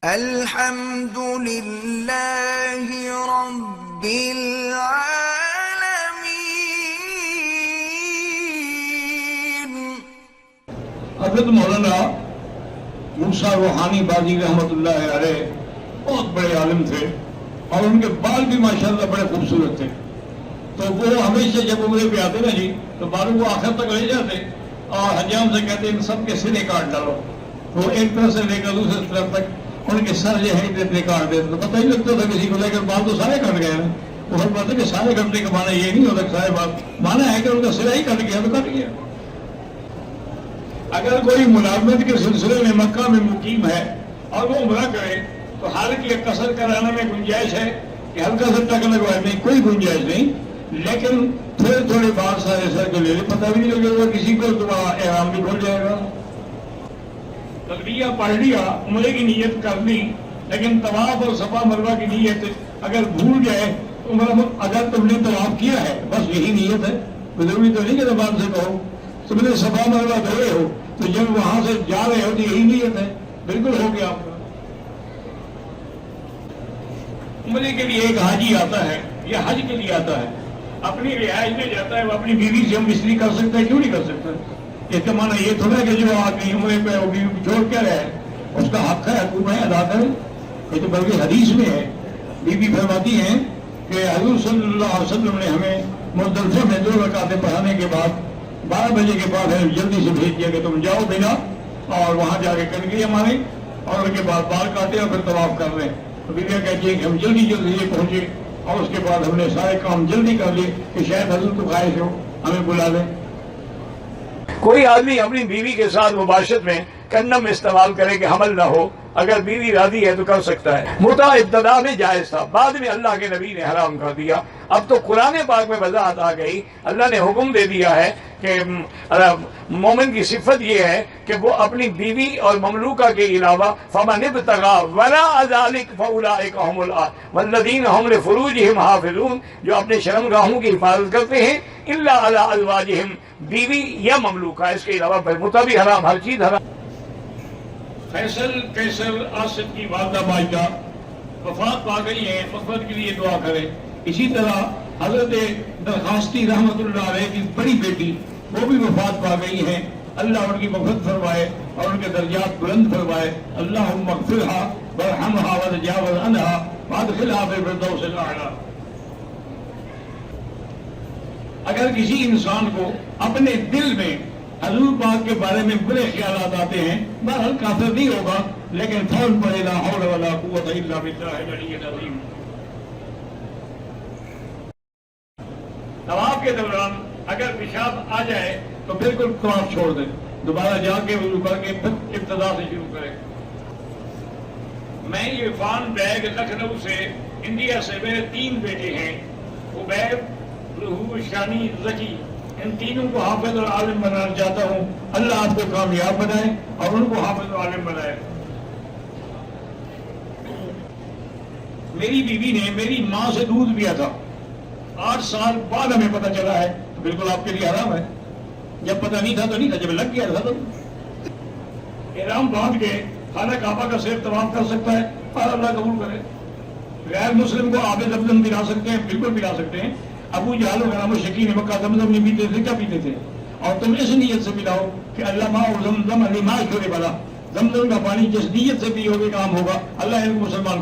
الحمد لله رب العالمين۔ حضرت مولانا موسیٰ روحانی بازی رحمت اللہ علیہ بہت بڑے عالم تھے اور ان کے بال بھی ماشاءاللہ بڑے خوبصورت تھے، تو وہ ہمیشہ جب عمرے پہ آتے نا جی تو بالوں کو آخر تک لے جاتے اور حجام سے کہتے ان سب کے سرے کاٹ ڈالو، تو ایک طرف سے لے کر دوسری طرف تک ان کے سر جو ہے اتنے کاٹ دیتے، تو پتہ ہی لگتا تھا کسی کو، لے کر بال تو سارے کٹ گئے ہیں۔ وہ ہر بات ہے کہ سارے کٹنے کا معنی یہ نہیں ہوتا کہ سارے بال، معنی ہے کہ ان کا سرا ہی کٹ گیا تو کٹ گیا۔ اگر کوئی ملازمت کے سلسلے میں مکہ میں مقیم ہے اور وہ عمرہ کرے تو حالانکہ یہ قصر کرانے میں گنجائش ہے کہ ہلکا سا ٹک لگوائے، نہیں کوئی گنجائش نہیں، لیکن تھوڑے تھوڑے بال سارے سر کے لے لے، پتہ بھی نہیں لگے گا کسی کو، تو احرام بھی کھل جائے گا۔ تلبیہ پڑھ لیا، عمرے کی نیت کر لی، لیکن طواف اور صفا مروہ کی نیت اگر بھول جائے تو اگر تم نے طواف کیا ہے بس یہی نیت ہے، ضروری تو نہیں کہ زبان سے کہو تم نے صفا مروہ دھوئے ہو تو جب وہاں سے جا رہے ہو تو یہی نیت ہے، بالکل ہو گیا آپ کا۔ عمرے کے لیے ایک حاجی آتا ہے یا حج کے لیے آتا ہے، اپنی رہائش میں جاتا ہے، وہ اپنی بیوی سے ہم مصری کر سکتا ہے، کیوں نہیں کر سکتا؟ اس کا معنی یہ تھوڑا ہے کہ جو آدمی عمرے پہ وہ بیوی چھوڑ کے رہے اس کا حق ہے، حکومت ادا کرے، یہ تو بلکہ حدیث میں ہے، بیوی فرماتی ہیں کہ حضور صلی اللہ علیہ وسلم نے ہمیں مزدلفہ میں 2 رکعتیں پڑھانے کے بعد 12 بجے کے بعد ہمیں جلدی سے بھیج دیا کہ تم جاؤ بنا اور وہاں جا کے کنگھی ہمارے اور ان کے بعد بال کاٹے اور پھر طواف کر لیں۔ تو بیویاں کہتی ہیں کہ ہم جلدی یہ پہنچے اور اس کے بعد ہم نے سارے کام جلدی کر لیے کہ شاید حضور تو خواہش ہو ہمیں بلا لیں۔ کوئی آدمی اپنی بیوی کے ساتھ مباشرت میں کنڈم استعمال کرے کہ حمل نہ ہو، اگر بیوی راضی ہے تو کر سکتا ہے۔ متع ابتدا میں جائز تھا، بعد میں اللہ کے نبی نے حرام کر دیا۔ اب تو قرآن پاک میں وضاحت آ گئی، اللہ نے حکم دے دیا ہے کہ مومن کی صفت یہ ہے کہ وہ اپنی بیوی اور مملوکہ کے علاوہ فمن ابتغى وراء ذلك فاولئک هم العادون والذین هم لفروجهم حافظون، جو اپنے شرمگاہوں کی حفاظت کرتے ہیں الا علی ازواجہم، بیوی یا مملوکہ، اس کے علاوہ متع بھی حرام، ہر چیز حرام۔ فیصل کیسر آصف کی والدہ ماجدہ وفات پا گئی ہیں، مغفرت کے لیے دعا کریں۔ اسی طرح حضرت درخواستی رحمت اللہ علیہ کی بڑی بیٹی وہ بھی وفات پا گئی ہیں، اللہ ان کی مغفرت فرمائے اور ان کے درجات بلند فرمائے۔ اللہم اغفرها وارحمها وتجاوز عنها وادخلها في الفردوس الاعلی۔ اگر کسی انسان کو اپنے دل میں حضور پاک کے بارے میں برے خیالات آتے ہیں، بہرحال کافر نہیں ہوگا، لیکن فوراً پڑھے لا حول ولا قوت الا باللہ العلی العظیم۔ طواف کے دوران اگر پیشاب آ جائے تو بالکل طواف چھوڑ دیں، دوبارہ جا کے وضو کر کے پھر ابتدا سے شروع کریں۔ میں عرفان بیگ لکھنؤ سے، انڈیا سے، میرے 3 بیٹے ہیں، عبید، روح، شانی، ذکی، ان تینوں کو حافظ اور عالم بنانا چاہتا ہوں، اللہ آپ کو کامیاب بنائے اور ان کو حافظ اور عالم بنائے۔ میری بیوی نے میری ماں سے دودھ پیا تھا، 8 سال بعد ہمیں پتہ چلا ہے، بالکل آپ کے لیے حرام ہے، جب پتہ نہیں تھا تو نہیں تھا، جب لگ گیا تھا تو احرام باندھ کے خانہ کعبہ کا صرف طواف کر سکتا ہے اور اللہ قبول کرے۔ غیر مسلم کو آب زمزم پلا سکتے ہیں، بالکل پلا سکتے ہیں۔ ابو جہل وغیرہ مشرکین مکہ زمزم نہیں پیتے تھے، کیا پیتے تھے؟ اور تم اس نیت سے پلاؤ کہ اللہ ماء زمزم لما شرب له، زمزم کا پانی جس نیت سے پیو گے کام ہوگا، اللہ ان کو مسلمان